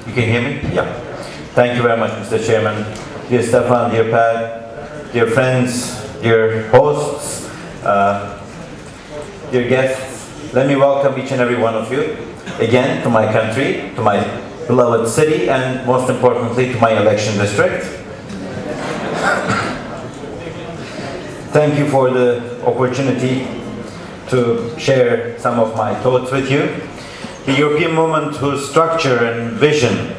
You can hear me? Yeah. Thank you very much, Mr. Chairman. Dear Stefan, dear Pat, dear friends, dear hosts, dear guests, let me welcome each and every one of you again to my country, to my beloved city, and most importantly to my election district. Thank you for the opportunity to share some of my thoughts with you. The European movement, whose structure and vision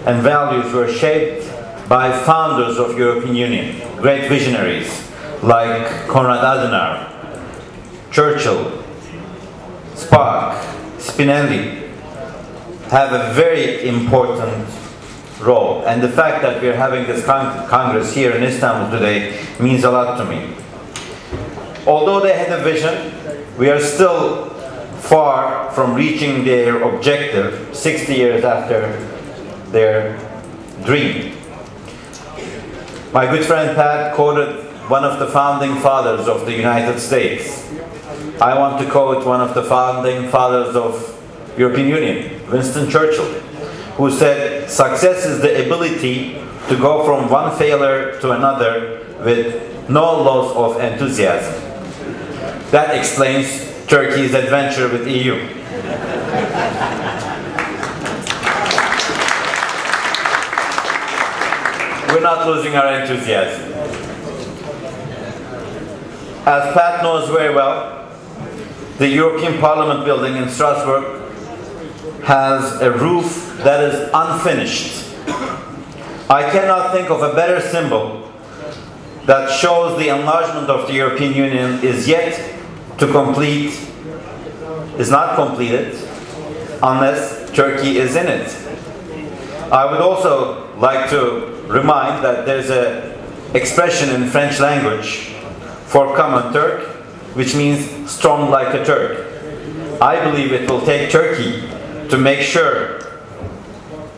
and values were shaped by founders of European Union, great visionaries like Konrad Adenauer, Churchill, Spark, Spinelli, have a very important role. And the fact that we're having this Congress here in Istanbul today means a lot to me. Although they had a vision, we are still far from reaching their objective 60 years after their dream. My good friend Pat quoted one of the founding fathers of the United States. I want to quote one of the founding fathers of European Union, Winston Churchill, who said, "Success is the ability to go from one failure to another with no loss of enthusiasm." That explains Turkey's adventure with EU. We're not losing our enthusiasm. As Pat knows very well, the European Parliament building in Strasbourg has a roof that is unfinished. I cannot think of a better symbol that shows the enlargement of the European Union is not completed unless Turkey is in it. I would also like to remind that there's an expression in French language for common Turk, which means strong like a Turk. I believe it will take Turkey to make sure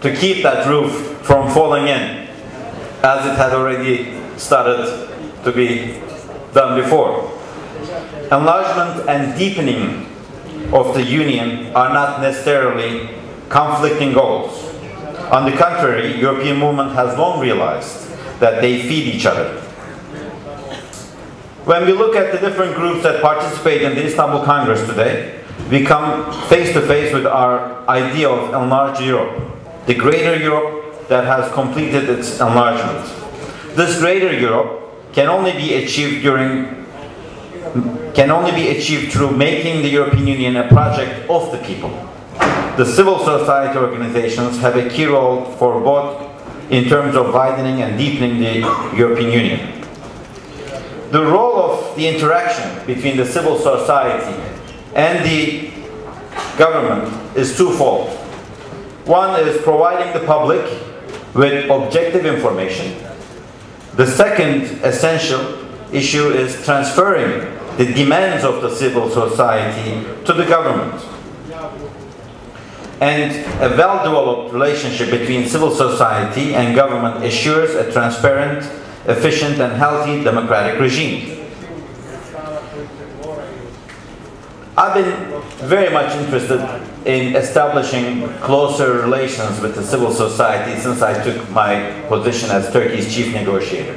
to keep that roof from falling in, as it had already started to be done before. Enlargement and deepening of the Union are not necessarily conflicting goals. On the contrary, European movement has long realized that they feed each other. When we look at the different groups that participate in the Istanbul Congress today, we come face to face with our idea of enlarged Europe, the greater Europe that has completed its enlargement. This greater Europe can only be achieved through making the European Union a project of the people. The civil society organizations have a key role for both in terms of widening and deepening the European Union. The role of the interaction between the civil society and the government is twofold. One is providing the public with objective information. The second essential issue is transferring the demands of the civil society to the government. And a well-developed relationship between civil society and government assures a transparent, efficient, and healthy democratic regime. I've been very much interested in establishing closer relations with the civil society since I took my position as Turkey's chief negotiator.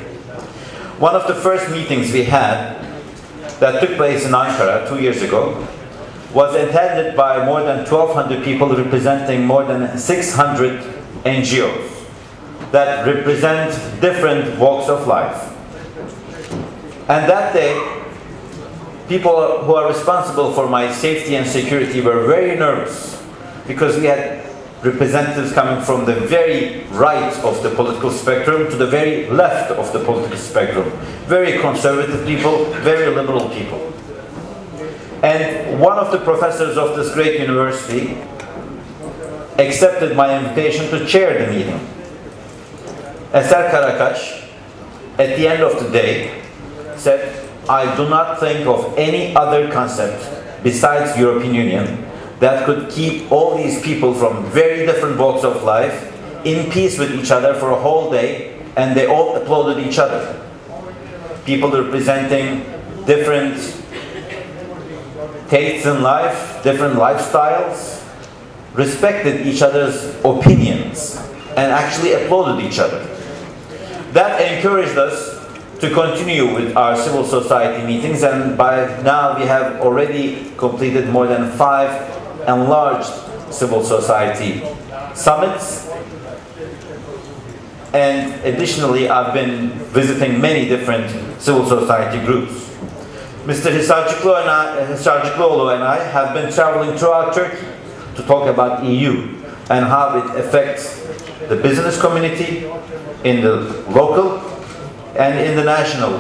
One of the first meetings we had that took place in Ankara 2 years ago was attended by more than 1,200 people representing more than 600 NGOs that represent different walks of life. And that day, people who are responsible for my safety and security were very nervous because we had representatives coming from the very right of the political spectrum to the very left of the political spectrum. Very conservative people, very liberal people. And one of the professors of this great university accepted my invitation to chair the meeting. Eser Karakaş, at the end of the day, said, "I do not think of any other concept besides European Union that could keep all these people from very different walks of life in peace with each other for a whole day," and they all applauded each other. People representing different tastes in life, different lifestyles, respected each other's opinions and actually applauded each other. That encouraged us to continue with our civil society meetings, and by now we have already completed more than 5 enlarged civil society summits. And additionally, I've been visiting many different civil society groups. Mr. Hisarcıklıoğlu and I have been traveling throughout Turkey to talk about EU and how it affects the business community in the local and in the national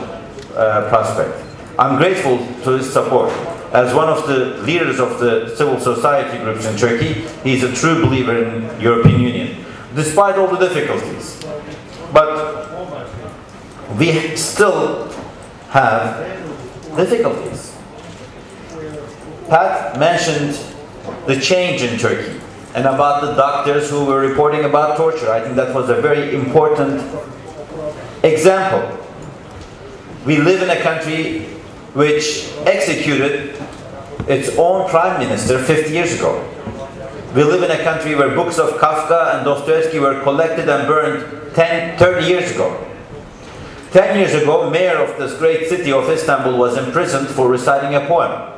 prospect. I'm grateful to his support. As one of the leaders of the civil society groups in Turkey, he's a true believer in European Union, despite all the difficulties. But we still have difficulties. Pat mentioned the change in Turkey and about the doctors who were reporting about torture. I think that was a very important example. We live in a country which executed its own prime minister 50 years ago. We live in a country where books of Kafka and Dostoevsky were collected and burned 30 years ago. 10 years ago, mayor of this great city of Istanbul was imprisoned for reciting a poem.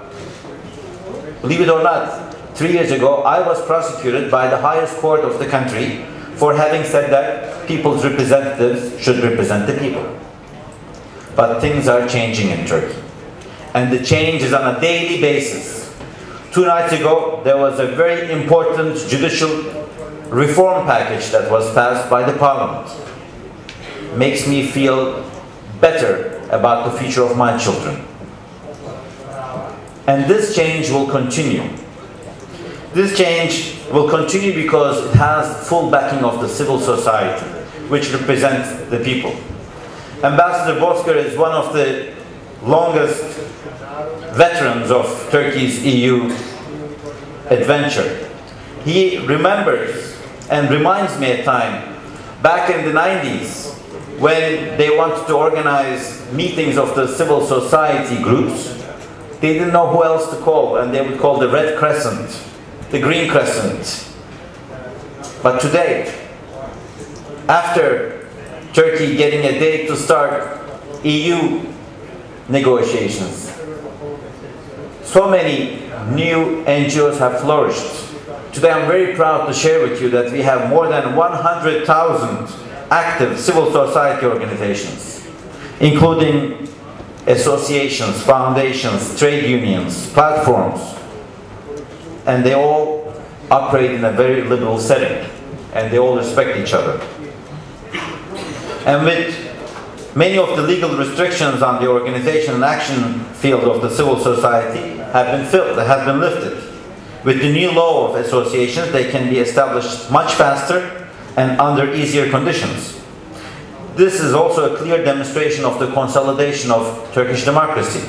Believe it or not, 3 years ago, I was prosecuted by the highest court of the country for having said that people's representatives should represent the people. But things are changing in Turkey. And the change is on a daily basis. 2 nights ago, there was a very important judicial reform package that was passed by the parliament. Makes me feel better about the future of my children. And this change will continue. This change will continue because it has full backing of the civil society, which represents the people. Ambassador Bozkır is one of the longest veterans of Turkey's EU adventure. He remembers and reminds me a time back in the 90s when they wanted to organize meetings of the civil society groups. They didn't know who else to call, and they would call the Red Crescent, the Green Crescent. But today, after Turkey getting a date to start EU negotiations, so many new NGOs have flourished. Today I'm very proud to share with you that we have more than 100,000 active civil society organizations, including associations, foundations, trade unions, platforms, and they all operate in a very liberal setting, and they all respect each other. And with many of the legal restrictions on the organization and action field of the civil society have been lifted. With the new law of associations, they can be established much faster and under easier conditions. This is also a clear demonstration of the consolidation of Turkish democracy.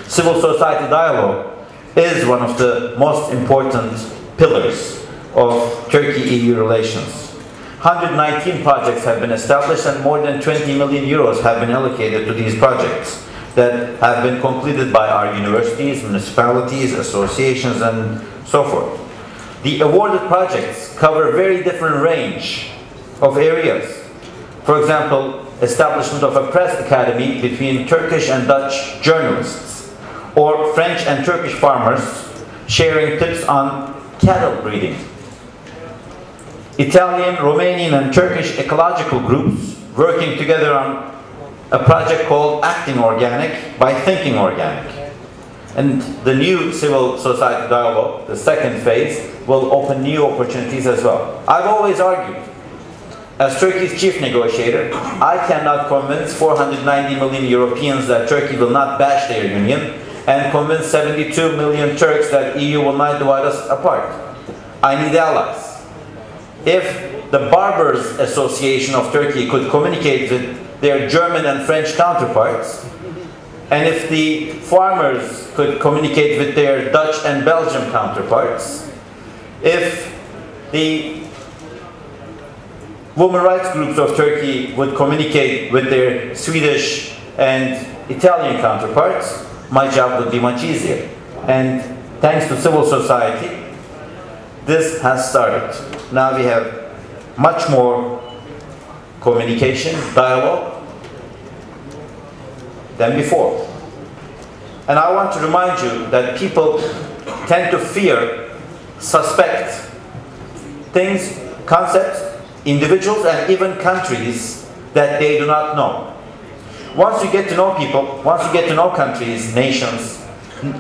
Civil society dialogue is one of the most important pillars of Turkey-EU relations. 119 projects have been established and more than 20 million euros have been allocated to these projects that have been completed by our universities, municipalities, associations, and so forth. The awarded projects cover a very different range of areas. For example, establishment of a press academy between Turkish and Dutch journalists, or French and Turkish farmers sharing tips on cattle breeding. Italian, Romanian, and Turkish ecological groups working together on a project called Acting Organic by Thinking Organic. And the new civil society dialogue, the second phase, will open new opportunities as well. I've always argued, as Turkey's chief negotiator, I cannot convince 490 million Europeans that Turkey will not bash their union and convince 72 million Turks that EU will not divide us apart. I need allies. If the Barbers Association of Turkey could communicate with their German and French counterparts, and if the farmers could communicate with their Dutch and Belgian counterparts, if the women rights groups of Turkey would communicate with their Swedish and Italian counterparts, my job would be much easier. And thanks to civil society, this has started. Now we have much more communication, dialogue than before. And I want to remind you that people tend to fear, suspect things, concepts, individuals, and even countries that they do not know. Once you get to know people, once you get to know countries, nations,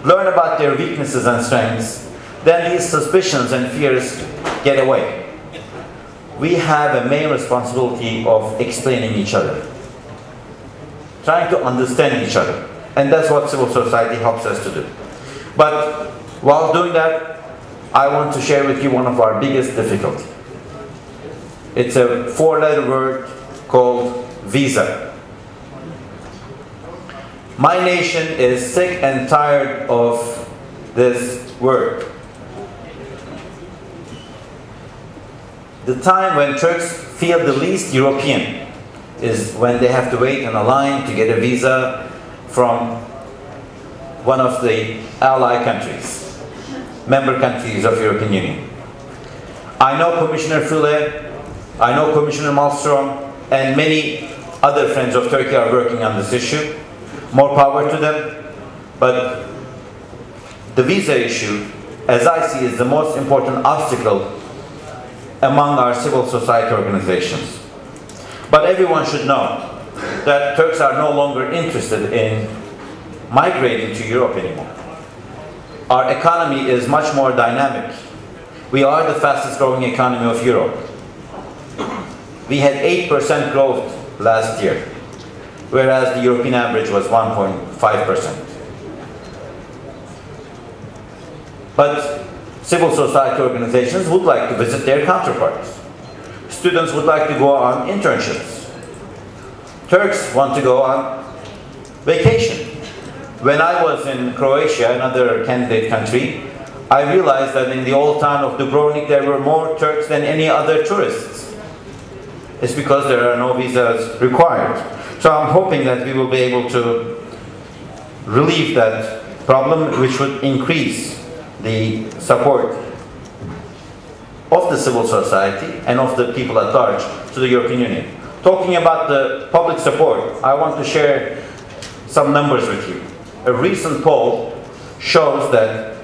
learn about their weaknesses and strengths, then these suspicions and fears get away. We have a main responsibility of explaining each other, trying to understand each other. And that's what civil society helps us to do. But while doing that, I want to share with you one of our biggest difficulties. It's a 4-letter word called visa. My nation is sick and tired of this word. The time when Turks feel the least European is when they have to wait in a line to get a visa from one of the ally countries, member countries of the European Union. I know Commissioner Füle, I know Commissioner Malmström, and many other friends of Turkey are working on this issue. More power to them. But the visa issue, as I see, is the most important obstacle among our civil society organizations. But everyone should know that Turks are no longer interested in migrating to Europe anymore. Our economy is much more dynamic. We are the fastest growing economy of Europe. We had 8% growth last year, whereas the European average was 1.5%. But civil society organizations would like to visit their counterparts. Students would like to go on internships. Turks want to go on vacation. When I was in Croatia, another candidate country, I realized that in the old town of Dubrovnik there were more Turks than any other tourists. It's because there are no visas required. So I'm hoping that we will be able to relieve that problem, which would increase the support of the civil society and of the people at large to the European Union. Talking about the public support, I want to share some numbers with you. A recent poll shows that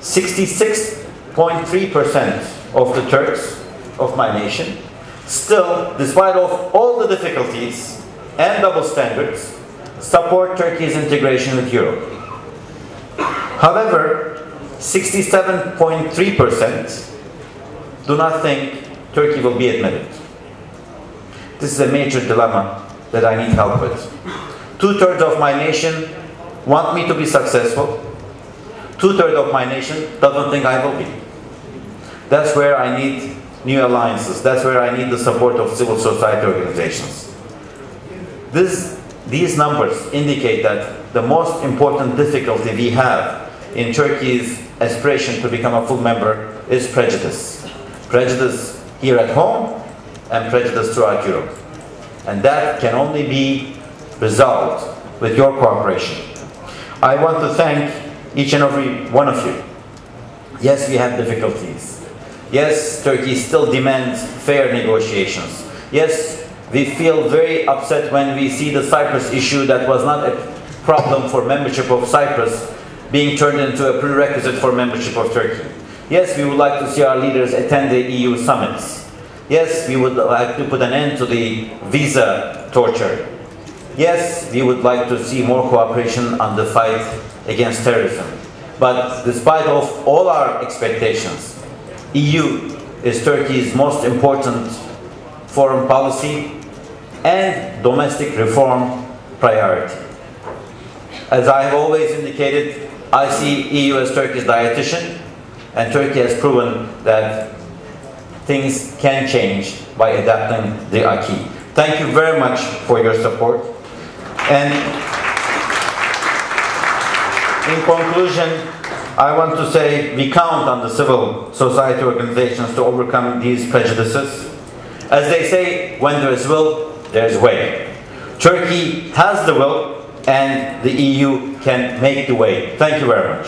66.3% of the Turks of my nation still, despite of all the difficulties and double standards, support Turkey's integration with Europe. However, 67.3% do not think Turkey will be admitted. This is a major dilemma that I need help with. 2/3 of my nation want me to be successful. 2/3 of my nation doesn't think I will be. That's where I need new alliances. That's where I need the support of civil society organizations. These numbers indicate that the most important difficulty we have in Turkey's aspiration to become a full member is prejudice. Prejudice here at home and prejudice throughout Europe. And that can only be resolved with your cooperation. I want to thank each and every one of you. Yes, we have difficulties. Yes, Turkey still demands fair negotiations. Yes, we feel very upset when we see the Cyprus issue that was not a problem for membership of Cyprus being turned into a prerequisite for membership of Turkey. Yes, we would like to see our leaders attend the EU summits. Yes, we would like to put an end to the visa torture. Yes, we would like to see more cooperation on the fight against terrorism. But despite of all our expectations, EU is Turkey's most important foreign policy and domestic reform priority. As I have always indicated, I see EU as Turkey's dietitian, and Turkey has proven that things can change by adapting the acquis. Thank you very much for your support. And in conclusion, I want to say we count on the civil society organizations to overcome these prejudices. As they say, when there is will, there is way. Turkey has the will, and the EU can make the way. Thank you very much.